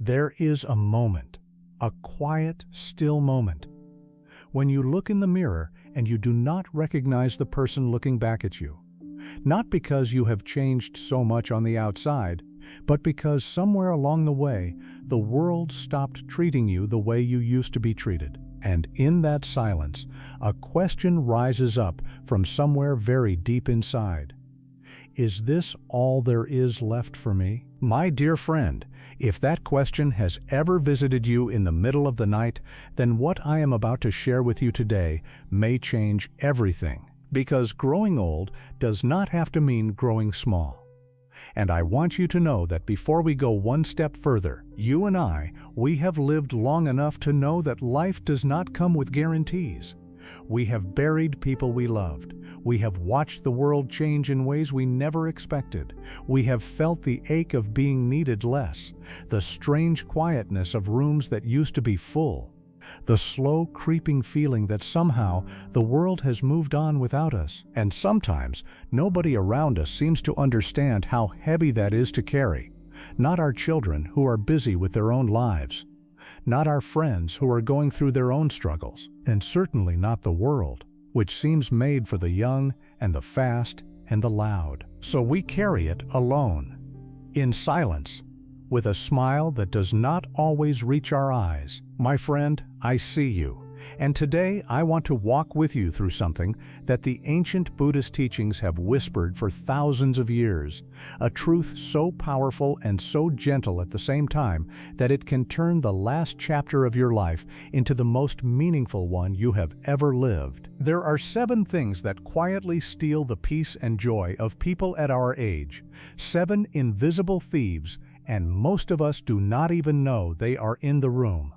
There is a moment, a quiet, still moment, when you look in the mirror and you do not recognize the person looking back at you. Not because you have changed so much on the outside, but because somewhere along the way, the world stopped treating you the way you used to be treated. And in that silence, a question rises up from somewhere very deep inside. Is this all there is left for me? My dear friend, if that question has ever visited you in the middle of the night, then what I am about to share with you today may change everything. Because growing old does not have to mean growing small. And I want you to know that before we go one step further, you and we have lived long enough to know that life does not come with guarantees. We have buried people we loved. We have watched the world change in ways we never expected. We have felt the ache of being needed less, the strange quietness of rooms that used to be full, the slow creeping feeling that somehow the world has moved on without us. And sometimes nobody around us seems to understand how heavy that is to carry. Not our children who are busy with their own lives. Not our friends who are going through their own struggles, and certainly not the world, which seems made for the young and the fast and the loud. So we carry it alone, in silence, with a smile that does not always reach our eyes. My friend, I see you. And today I want to walk with you through something that the ancient Buddhist teachings have whispered for thousands of years, a truth so powerful and so gentle at the same time that it can turn the last chapter of your life into the most meaningful one you have ever lived. There are 7 things that quietly steal the peace and joy of people at our age, 7 invisible thieves, and most of us do not even know they are in the room.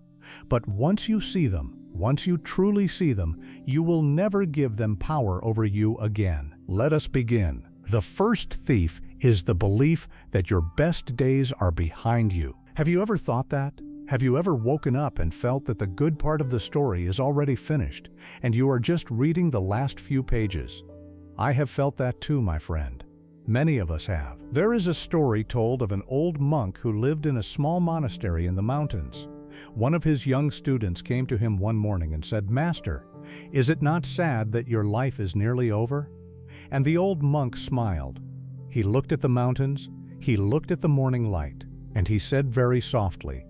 But once you see them, once you truly see them, you will never give them power over you again. Let us begin. The first thief is the belief that your best days are behind you. Have you ever thought that? Have you ever woken up and felt that the good part of the story is already finished, and you are just reading the last few pages? I have felt that too, my friend. Many of us have. There is a story told of an old monk who lived in a small monastery in the mountains. One of his young students came to him one morning and said, "Master, is it not sad that your life is nearly over?" And the old monk smiled. He looked at the mountains, he looked at the morning light, and he said very softly,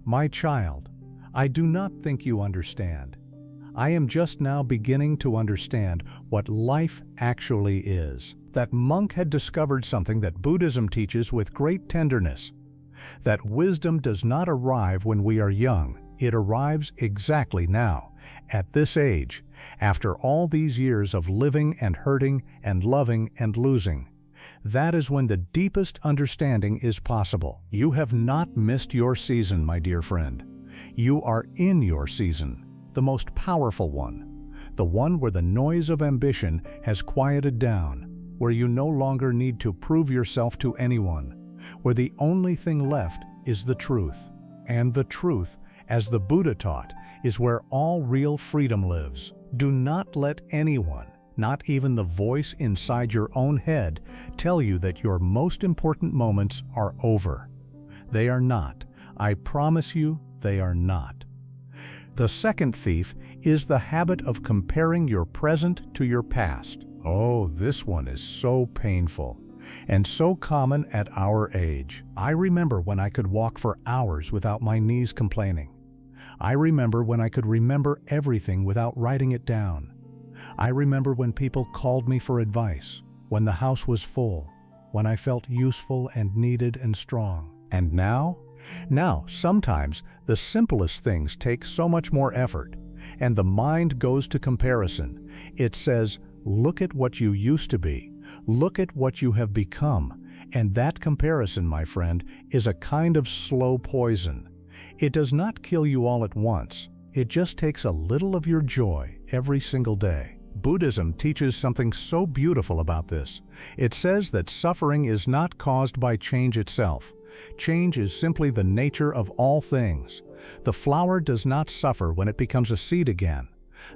"My child, I do not think you understand. I am just now beginning to understand what life actually is." That monk had discovered something that Buddhism teaches with great tenderness. That wisdom does not arrive when we are young. It arrives exactly now, at this age, after all these years of living and hurting and loving and losing. That is when the deepest understanding is possible. You have not missed your season, my dear friend. You are in your season, the most powerful one, the one where the noise of ambition has quieted down, where you no longer need to prove yourself to anyone, where the only thing left is the truth. And the truth, as the Buddha taught, is where all real freedom lives. Do not let anyone, not even the voice inside your own head, tell you that your most important moments are over. They are not. I promise you, they are not. The second thief is the habit of comparing your present to your past. Oh, this one is so painful. And so common at our age. I remember when I could walk for hours without my knees complaining. I remember when I could remember everything without writing it down. I remember when people called me for advice, when the house was full, when I felt useful and needed and strong. And now? Now, sometimes the simplest things take so much more effort, and the mind goes to comparison. It says, "Look at what you used to be. Look at what you have become." And that comparison, my friend, is a kind of slow poison. It does not kill you all at once. It just takes a little of your joy every single day. Buddhism teaches something so beautiful about this. It says that suffering is not caused by change itself. Change is simply the nature of all things. The flower does not suffer when it becomes a seed again.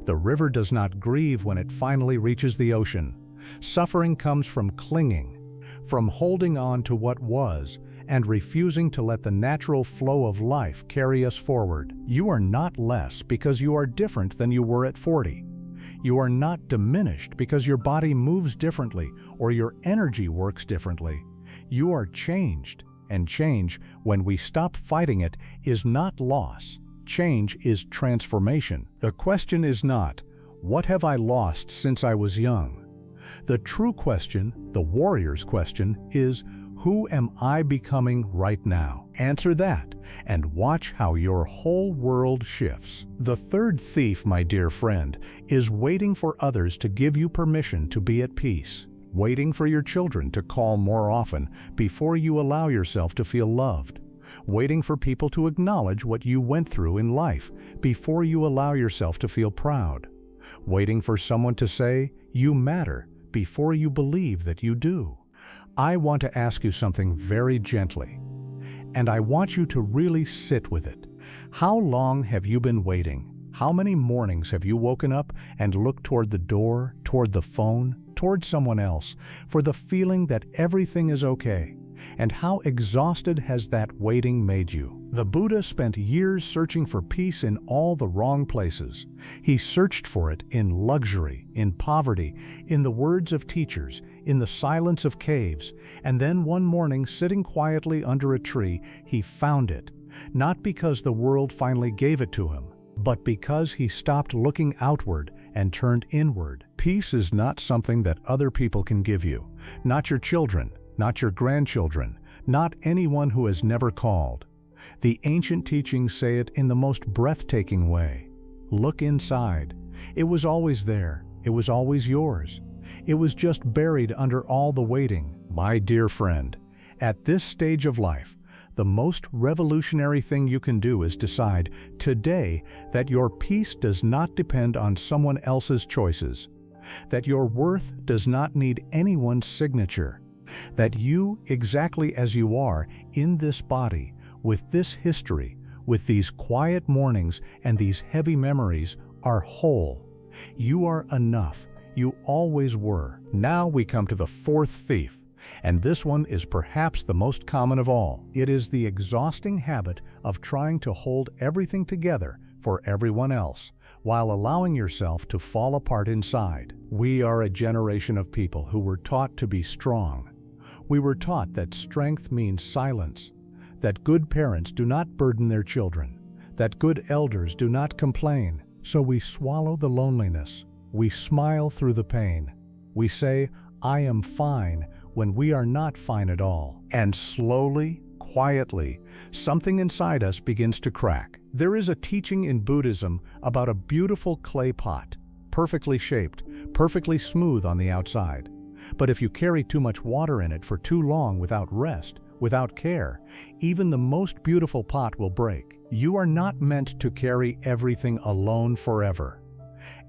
The river does not grieve when it finally reaches the ocean. Suffering comes from clinging, from holding on to what was, and refusing to let the natural flow of life carry us forward. You are not less because you are different than you were at 40. You are not diminished because your body moves differently or your energy works differently. You are changed, and change, when we stop fighting it, is not loss. Change is transformation. The question is not, what have I lost since I was young? The true question, the warrior's question, is, who am I becoming right now? Answer that, and watch how your whole world shifts. The third thief, my dear friend, is waiting for others to give you permission to be at peace. Waiting for your children to call more often before you allow yourself to feel loved. Waiting for people to acknowledge what you went through in life before you allow yourself to feel proud. Waiting for someone to say, "You matter," before you believe that you do. I want to ask you something very gently, and I want you to really sit with it. How long have you been waiting? How many mornings have you woken up and looked toward the door, toward the phone, toward someone else, for the feeling that everything is okay? And how exhausted has that waiting made you? The Buddha spent years searching for peace in all the wrong places. He searched for it in luxury, in poverty, in the words of teachers, in the silence of caves, and then one morning, sitting quietly under a tree, he found it, not because the world finally gave it to him, but because he stopped looking outward and turned inward. Peace is not something that other people can give you, not your children, not your grandchildren, not anyone who has never called. The ancient teachings say it in the most breathtaking way. Look inside. It was always there. It was always yours. It was just buried under all the waiting. My dear friend, at this stage of life, the most revolutionary thing you can do is decide today that your peace does not depend on someone else's choices, that your worth does not need anyone's signature, that you, exactly as you are, in this body, with this history, with these quiet mornings and these heavy memories, are whole. You are enough. You always were. Now we come to the fourth thief, and this one is perhaps the most common of all. It is the exhausting habit of trying to hold everything together for everyone else, while allowing yourself to fall apart inside. We are a generation of people who were taught to be strong. We were taught that strength means silence, that good parents do not burden their children, that good elders do not complain. So we swallow the loneliness. We smile through the pain. We say, "I am fine," when we are not fine at all. And slowly, quietly, something inside us begins to crack. There is a teaching in Buddhism about a beautiful clay pot, perfectly shaped, perfectly smooth on the outside. But if you carry too much water in it for too long without rest, without care, even the most beautiful pot will break. You are not meant to carry everything alone forever.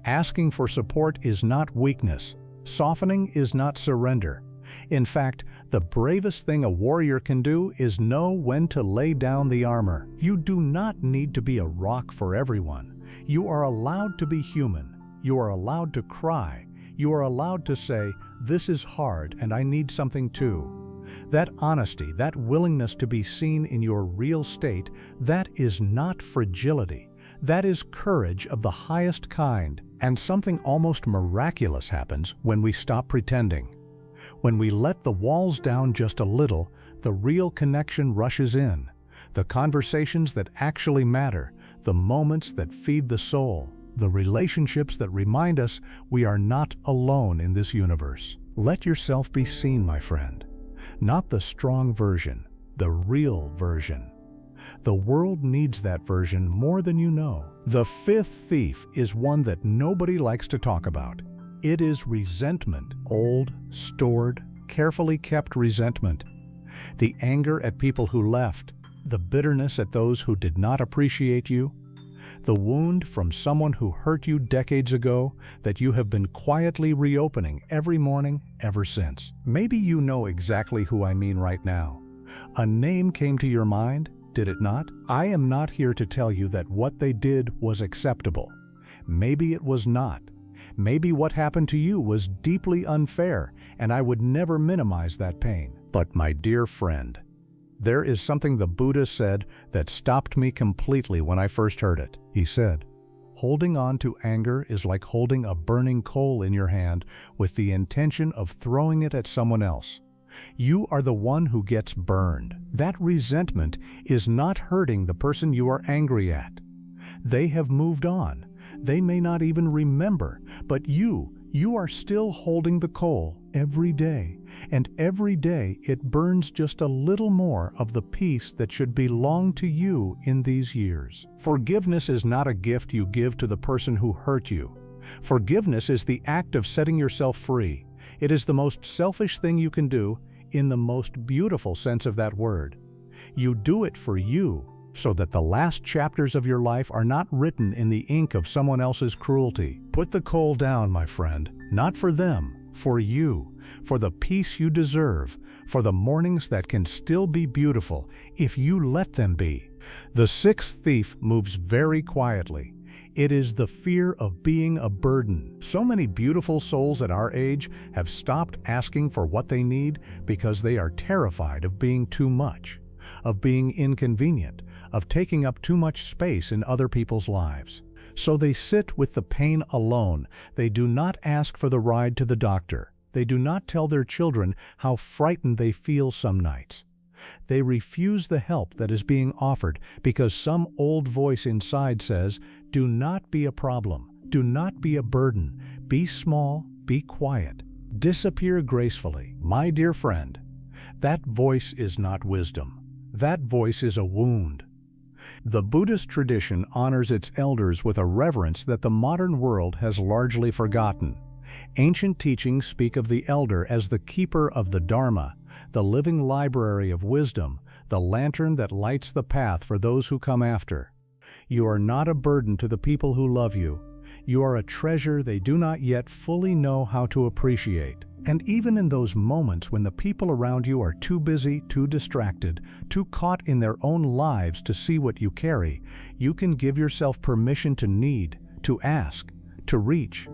Asking for support is not weakness. Softening is not surrender. In fact, the bravest thing a warrior can do is know when to lay down the armor. You do not need to be a rock for everyone. You are allowed to be human. You are allowed to cry. You are allowed to say, "This is hard and I need something too." That honesty, that willingness to be seen in your real state, that is not fragility. That is courage of the highest kind. And something almost miraculous happens when we stop pretending. When we let the walls down just a little, the real connection rushes in. The conversations that actually matter, the moments that feed the soul, the relationships that remind us we are not alone in this universe. Let yourself be seen, my friend. Not the strong version, the real version. The world needs that version more than you know. The fifth thief is one that nobody likes to talk about. It is resentment. Old, stored, carefully kept resentment. The anger at people who left. The bitterness at those who did not appreciate you. The wound from someone who hurt you decades ago that you have been quietly reopening every morning ever since. Maybe you know exactly who I mean right now. A name came to your mind, did it not? I am not here to tell you that what they did was acceptable. Maybe it was not. Maybe what happened to you was deeply unfair, and I would never minimize that pain. But my dear friend, There is something the Buddha said that stopped me completely when I first heard it. He said, "Holding on to anger is like holding a burning coal in your hand with the intention of throwing it at someone else. You are the one who gets burned. That resentment is not hurting the person you are angry at. They have moved on. They may not even remember, but you are still holding the coal every day, and every day it burns just a little more of the peace that should belong to you in these years." Forgiveness is not a gift you give to the person who hurt you. Forgiveness is the act of setting yourself free. It is the most selfish thing you can do, in the most beautiful sense of that word. You do it for you, so that the last chapters of your life are not written in the ink of someone else's cruelty. Put the coal down, my friend, not for them, for you, for the peace you deserve, for the mornings that can still be beautiful if you let them be. The sixth thief moves very quietly. It is the fear of being a burden. So many beautiful souls at our age have stopped asking for what they need because they are terrified of being too much, of being inconvenient, of taking up too much space in other people's lives. So they sit with the pain alone. They do not ask for the ride to the doctor. They do not tell their children how frightened they feel some nights. They refuse the help that is being offered because some old voice inside says, "Do not be a problem. Do not be a burden. Be small, be quiet. Disappear gracefully." My dear friend, that voice is not wisdom. That voice is a wound. The Buddhist tradition honors its elders with a reverence that the modern world has largely forgotten. Ancient teachings speak of the elder as the keeper of the Dharma, the living library of wisdom, the lantern that lights the path for those who come after. You are not a burden to the people who love you. You are a treasure they do not yet fully know how to appreciate. And even in those moments when the people around you are too busy, too distracted, too caught in their own lives to see what you carry, you can give yourself permission to need, to ask, to reach.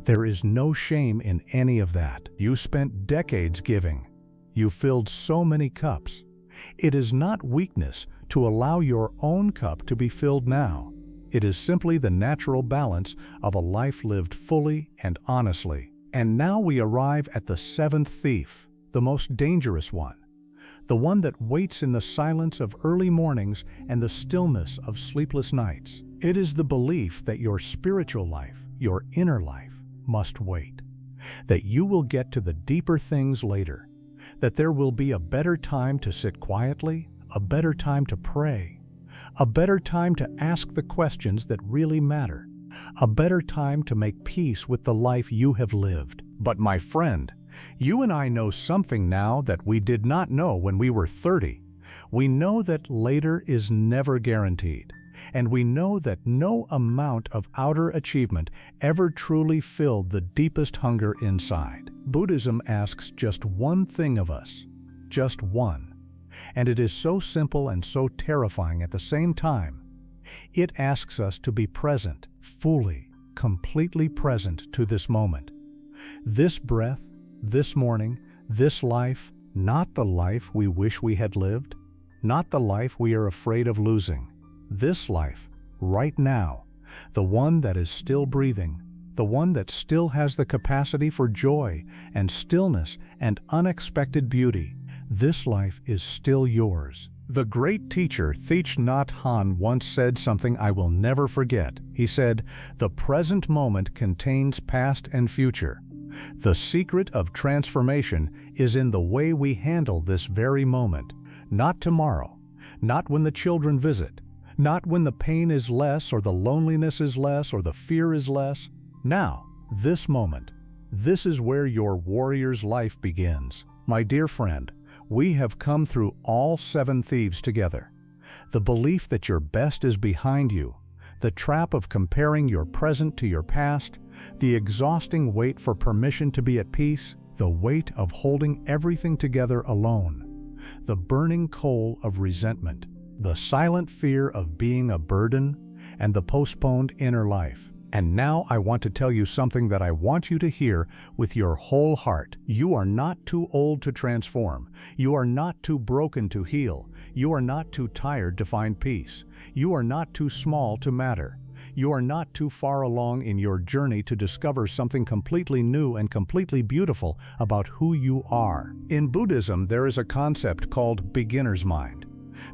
There is no shame in any of that. You spent decades giving. You filled so many cups. It is not weakness to allow your own cup to be filled now. It is simply the natural balance of a life lived fully and honestly. And now we arrive at the seventh thief, the most dangerous one, the one that waits in the silence of early mornings and the stillness of sleepless nights. It is the belief that your spiritual life, your inner life, must wait, that you will get to the deeper things later, that there will be a better time to sit quietly, a better time to pray, a better time to ask the questions that really matter, a better time to make peace with the life you have lived. But my friend, you and I know something now that we did not know when we were 30. We know that later is never guaranteed. And we know that no amount of outer achievement ever truly filled the deepest hunger inside. Buddhism asks just one thing of us, just one. And it is so simple and so terrifying at the same time. It asks us to be present, fully, completely present to this moment. This breath, this morning, this life, not the life we wish we had lived, not the life we are afraid of losing. This life, right now, the one that is still breathing, the one that still has the capacity for joy and stillness and unexpected beauty, this life is still yours. The great teacher Thich Nhat Hanh once said something I will never forget. He said, "The present moment contains past and future. The secret of transformation is in the way we handle this very moment, not tomorrow, not when the children visit, not when the pain is less or the loneliness is less or the fear is less. Now, this moment. This is where your warrior's life begins." My dear friend, we have come through all 7 thieves together. The belief that your best is behind you, the trap of comparing your present to your past, the exhausting wait for permission to be at peace, the weight of holding everything together alone, the burning coal of resentment, the silent fear of being a burden, and the postponed inner life. And now I want to tell you something that I want you to hear with your whole heart. You are not too old to transform. You are not too broken to heal. You are not too tired to find peace. You are not too small to matter. You are not too far along in your journey to discover something completely new and completely beautiful about who you are. In Buddhism, there is a concept called beginner's mind.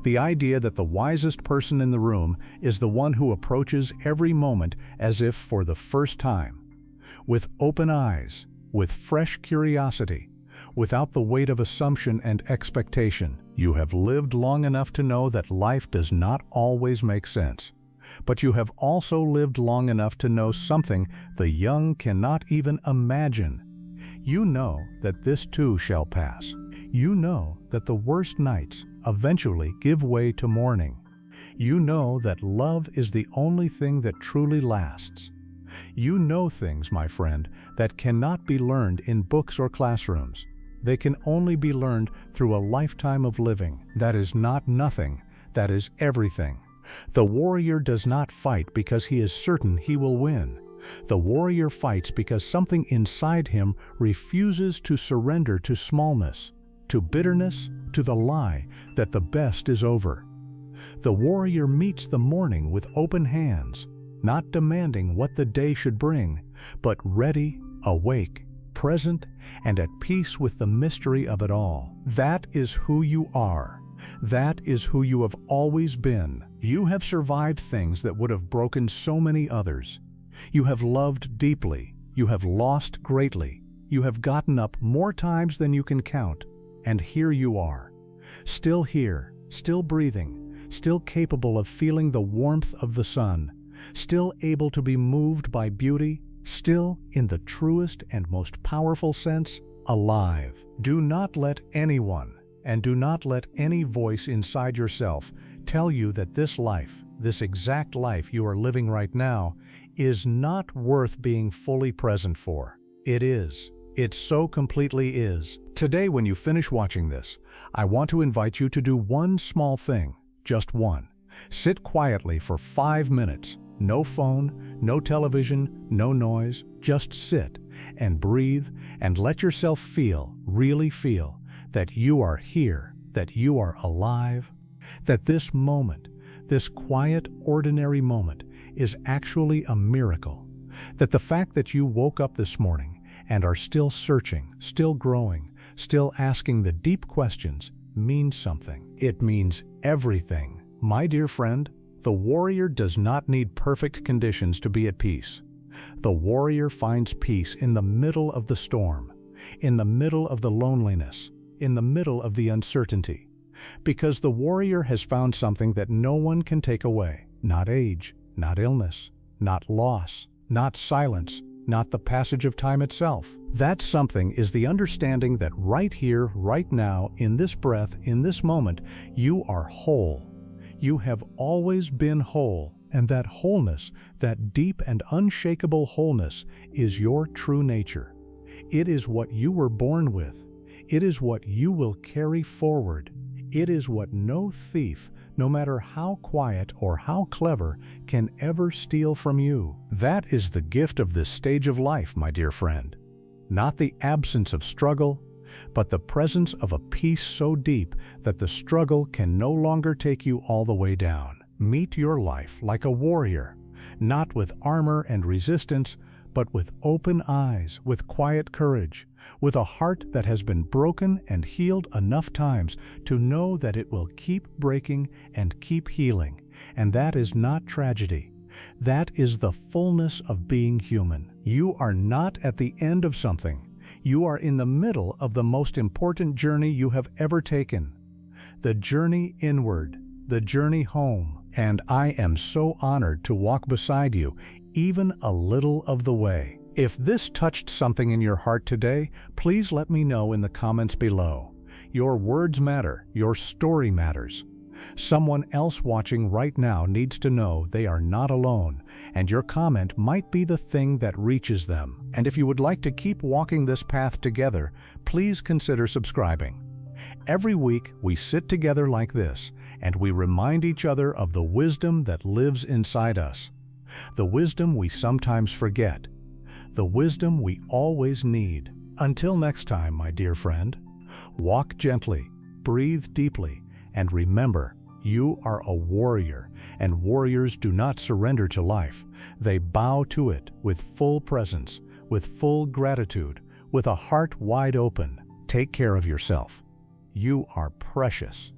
The idea that the wisest person in the room is the one who approaches every moment as if for the first time, with open eyes, with fresh curiosity, without the weight of assumption and expectation. You have lived long enough to know that life does not always make sense. But you have also lived long enough to know something the young cannot even imagine. You know that this too shall pass. You know that the worst nights eventually give way to morning. You know that love is the only thing that truly lasts. You know things, my friend, that cannot be learned in books or classrooms. They can only be learned through a lifetime of living. That is not nothing, that is everything. The warrior does not fight because he is certain he will win. The warrior fights because something inside him refuses to surrender to smallness, to bitterness, to the lie that the best is over. The warrior meets the morning with open hands, not demanding what the day should bring, but ready, awake, present, and at peace with the mystery of it all. That is who you are. That is who you have always been. You have survived things that would have broken so many others. You have loved deeply. You have lost greatly. You have gotten up more times than you can count. And here you are, still here, still breathing, still capable of feeling the warmth of the sun, still able to be moved by beauty, still, in the truest and most powerful sense, alive. Do not let anyone, and do not let any voice inside yourself tell you that this life, this exact life you are living right now, is not worth being fully present for. It is. It so completely is. Today, when you finish watching this, I want to invite you to do one small thing, just one. Sit quietly for 5 minutes. No phone, no television, no noise. Just sit and breathe and let yourself feel, really feel, that you are here, that you are alive, that this moment, this quiet, ordinary moment, is actually a miracle. That the fact that you woke up this morning and are still searching, still growing, still asking the deep questions means something. It means everything. My dear friend, the warrior does not need perfect conditions to be at peace. The warrior finds peace in the middle of the storm, in the middle of the loneliness, in the middle of the uncertainty. Because the warrior has found something that no one can take away. Not age, not illness, not loss, not silence, not the passage of time itself. That something is the understanding that right here, right now, in this breath, in this moment, you are whole. You have always been whole, and that wholeness, that deep and unshakable wholeness, is your true nature. It is what you were born with. It is what you will carry forward. It is what no thief, no matter how quiet or how clever, can ever steal from you. That is the gift of this stage of life, my dear friend. Not the absence of struggle, but the presence of a peace so deep that the struggle can no longer take you all the way down. Meet your life like a warrior, not with armor and resistance, but with open eyes, with quiet courage, with a heart that has been broken and healed enough times to know that it will keep breaking and keep healing. And that is not tragedy. That is the fullness of being human. You are not at the end of something. You are in the middle of the most important journey you have ever taken. The journey inward, the journey home. And I am so honored to walk beside you, even a little of the way. If this touched something in your heart today, please let me know in the comments below. Your words matter, your story matters. Someone else watching right now needs to know they are not alone, and your comment might be the thing that reaches them. And if you would like to keep walking this path together, please consider subscribing. Every week, we sit together like this, and we remind each other of the wisdom that lives inside us. the wisdom we sometimes forget, the wisdom we always need. Until next time, my dear friend, walk gently, breathe deeply, and remember, you are a warrior, and warriors do not surrender to life. They bow to it with full presence, with full gratitude, with a heart wide open. Take care of yourself. You are precious.